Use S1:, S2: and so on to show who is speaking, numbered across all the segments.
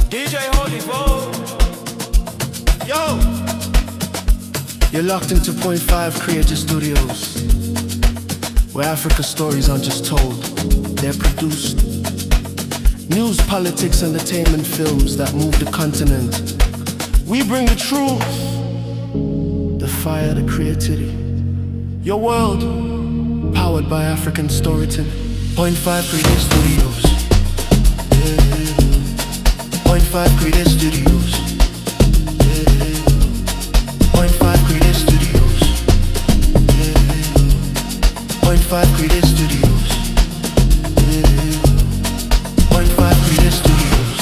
S1: DJ Holy Foe. Yo.
S2: You're locked into Point 5 Creative Studios, where Africa's stories aren't just told, they're produced. News, politics, entertainment, films that move the continent. We bring the truth, the fire, the creativity. Your world, powered by African storytelling. Point 5 Creative Studios. Point 5 Creative Studios. Point 5 Creative Studios. Point 5 Creative Studios. Point 5 Creative Studios.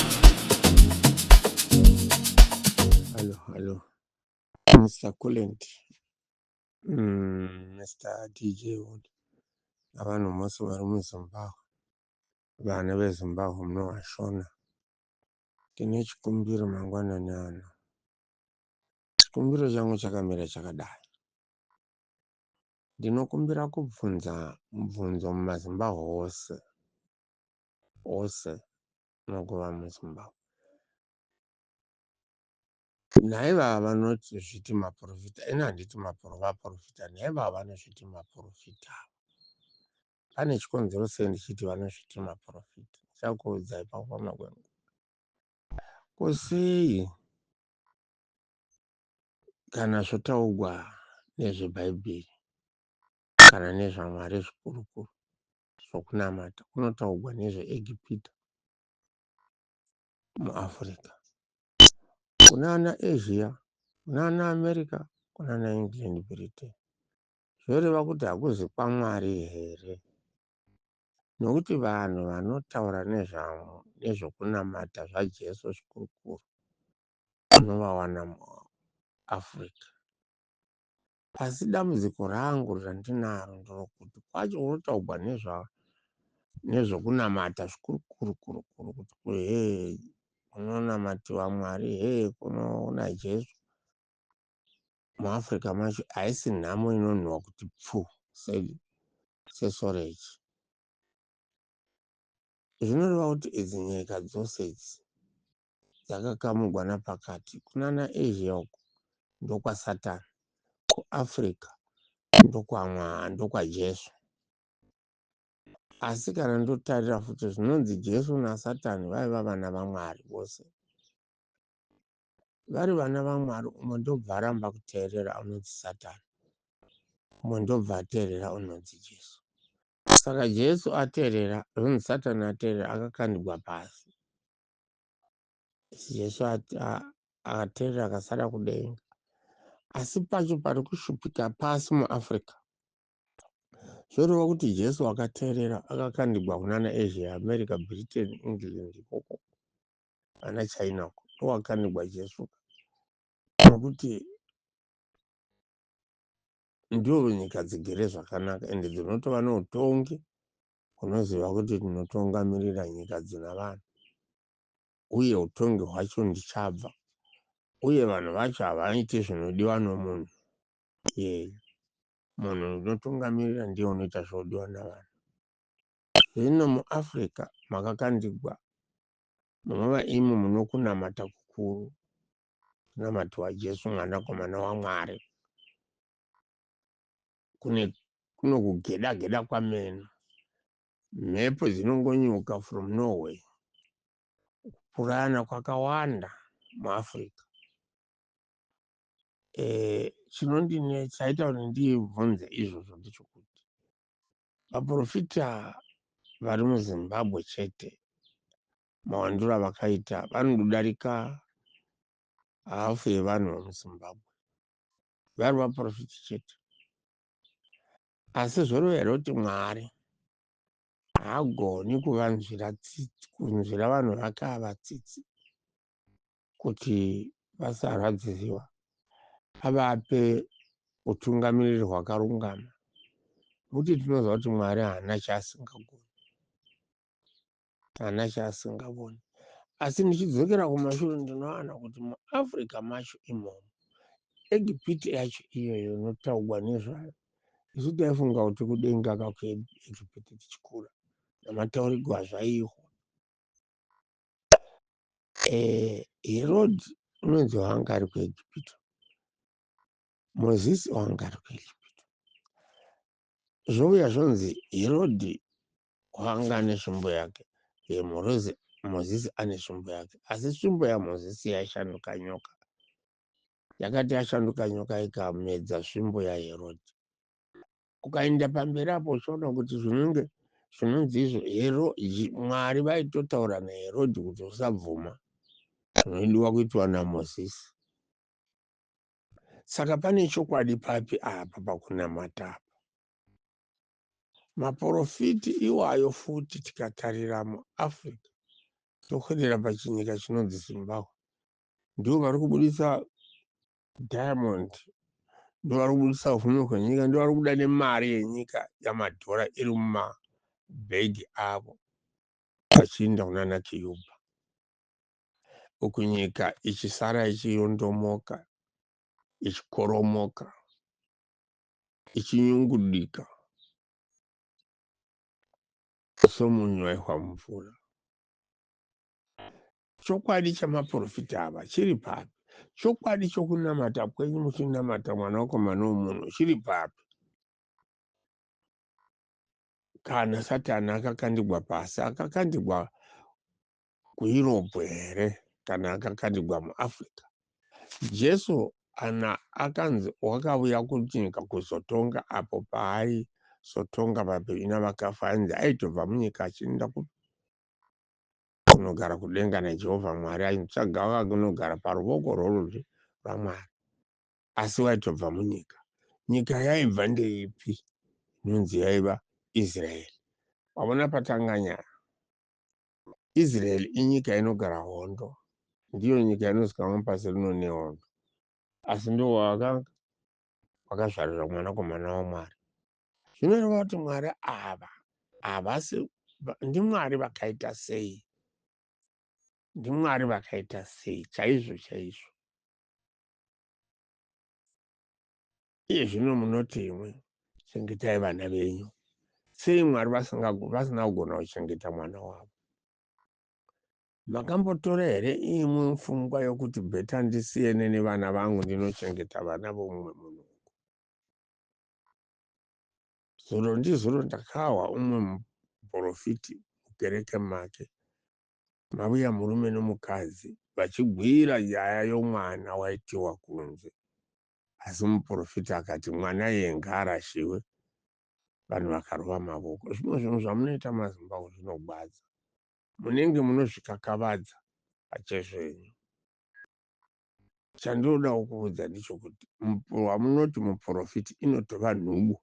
S3: Hello, Mr. Coolant, Mr. DJ Wood. Abantu mose bari mu Zimbabwe, vana veZimbabwe munovashona. Ndine chikumbiro mangwanani ano. Chikumbiro changu chakamira chakadai. Ndinokumbira kubvunza mubvunzo mumaZimbabwe ose nokuva muZimbabwe. Naivava vanoti zviti maprofita, ina handiti vaprofita, naivava vanozviti maprofita. Pane chikonzero sei ndichiti vanozviti maprofita. Ndichakuudzai pakufamba kwengu. Kusei kana zvotaurwa nezveBhaibheri kana nezvaMwari zvikurukuru zvokunamata, kunotaurwa nezveEgipita muAfrica. Kuna ana Asia, kuna ana America, kuna ana England, Britain. Zvoreva kuti hakuzi kwaMwari here? Nokuti vanhu vanotaura nezvokunamata zvaJesu zvikurukuru unovawana muAfrica. Asi dambudziko rangu randinaro nderokuti kwacho kunotaurwa nezvokunamata zvikurukuru kuti kunonamatiwa Mwari, kunoona Jesu. MuAfrica macho haisi nhamo inonhuhwa kuti pfu sesoreji. Zvinoreva kuti idzi nyika dzose idzi dzakakamugwa napakati. Kunana Asia uko ndokwaSatani, kuAfrica ndokwaJesu. Asi kana ndotarira futi zvinonzi Jesu naSatani vaiva vana vaMwari vose. Vari vana vaMwari, umwe ndobva aramba kuteerera unonzi Satani, umwe ndobva ateerera unonzi Jesu. Saka Jesu ateerera, unonzi Satani ateerera, akakandirwa pasi. Jesu akateerera akasara kudenga. Asi pacho pari kushupika pasi muAfrica, zvoreva kuti Jesu akateerera akakandirwa kunana Asia, America, Britain, England, ikoko ana China uko ndowakandirwa Jesu, nokuti ndiwo nyika dzigere zvakanaka ende dzinotova noutongi hunoziva kuti tinotungamirira nyika dzina vanhu, uye utongi hwacho ndichabva, uye vanhu vacho havaiti zvinodiwa nomunhu. Munhu unotungamirira ndiye unoita zvinodiwa navanhu. Zvino muAfrica makakandirwa, munova imi munokunamata kukuru, kunamatiwa Jesu mwanakomana waMwari. Kuno kugeda kwameno, mhepo dzinongonyuka from Norway, kupurana kwakawanda muAfrica. Chaita kuti ndibvunze izvozvo ndechekuti vaprofita vari muZimbabwe chete, mawandiro avakaita, vanodarika hafu yevanhu vemuZimbabwe. Vari vaprofita chete. Asi zvoreva kuti Mwari haagoni kunzvira vanhu vake ava tsitsi kuti vasarwadziwa, avape utungamiriri hwakarungama. Nokuti tinoziva kuti Mwari haana chaasingagoni. Asi ndichidzokera kumashure ndinowana kuti muAfrica macho imomo, Egipiti yacho iyoyo inotaurwa nezvayo, isu taifunga kuti kudenga kwakuEgipiti tichikura, namataurirwo azvaiitwa. Herodhi unonzi wanga ari kuEjipito, Mozisi wanga ari kuEjipito. Zvouya zvonzi Herodhi wanga ane svimbo yake, Mozisi ane svimbo yake, asi svimbo yaMozisi yaishanduka nyoka. Yakati yashanduka nyoka ikamedza svimbo yaHerodhi. Ukaenda pamberi apo uchiona kuti zvinonzi izvo Mwari vaitotaura naHerodhi kuti usabvuma zvinodiwa kuitwa naMozisi. Saka pane chokwadi papi apa pakunamata apa. Maprofiti iwayo futi tikatarira muAfrica, tokwedera pachinyika chinonzi Zimbabwe, ndivo vari kubudisa diamond, ndivo vari kubudisa upfumi hwenyika, ndivo vari kubuda nemari yenyika yamadhora iri mumabhegi avo vachiinda kunana Kiyuba, uku nyika ichisara ichiyondomoka, ichikoromoka, ichinyungudika somunywehwa mvura. Chokwadi chamaprofiti ava chiri papi? Chokwadi chokunamata kwenyu muchinamata mwanakomana womunhu chiri papi? Kana Satani akakandigwa pasi, akakandigwa kuEurope here kana akakandigwa muAfrica? Jesu ana akanzi wakauya kunyika kuzotonga, apo paaizotonga vapenyu navakafa, ainzi aitobva munyika achienda kunogara kudenga naJehovha Mwari, ainzvaga kunogara paruoko rworudyi rwaMwari, asi waitobva munyika. Nyika yaibva ndeipi? Inonzi yaiva Israeri. Wabona patanganya, Israeri inyika inogara hondo, ndiyo nyika inozikamwa pasi rino nehondo, asi ndo wakazvarira mwanakomana waMwari. Zvinoreva kuti Mwari ava havasi ndimwari vakaita sei? Ndimwari vakaita sei chaizvo chaizvo? Iye zvino munoti imwe chengetai vana venyu, sei Mwari vasina kugona kuchengeta mwana wavo? Makambotora here imwe pfungwa yokuti bheta ndisiyene nevana vangu ndinochengeta vana vomumwe munhu? Zuro ndizuro ndakawa umwe muprofiti mukereke make, mauya murume nomukadzi vachigwira nyaya yomwana waitiwa kunze, asi muprofiti akati mwana iye ngaarashiwe, vanhu vakarova mavoko. Zvimwe zvinhu zvamunoita maZimbabwe zvinogwadza, munenge munozvikakavadza pachezvenyu. Chandinoda kukuudza ndichokuti wamunoti muprofiti inotova nhubu,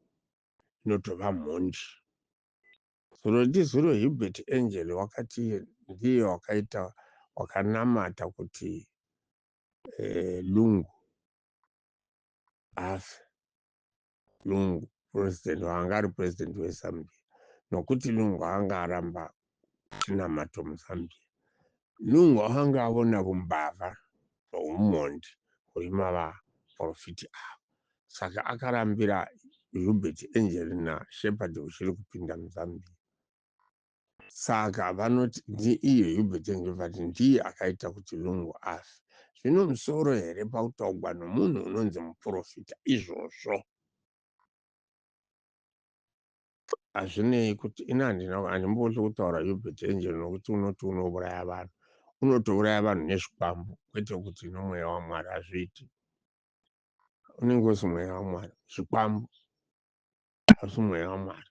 S3: inotova mhondi. Zuro ndizuro Hubert Angel wakati ndiye wakanamata kuti Lungu afe. Lungu president wanga ari president weZambia, nokuti Lungu anga aramba chinamato muZambia. Lungu anga aona umbavha noumhondi huri mavaprofiti ava, saka akarambira Hubert Angel naShepherd uchiri kupinda muZambia. Saka vanoti iye Hubert Angel vati ndiye akaita kuti Lungu afe. Zvino musoro here pakutaurwa nomunhu unonzi muprofita izvozvo? Hazvinei kuti ina handimboti kutaura Hubert Angel nokuti unoti unouraya vanhu, unotouraya vanhu nezvikwambo, kwete kuti nomweya waMwari hazviiti. Unenge usi mweya waMwari, zvikwambo hausi mweya waMwari.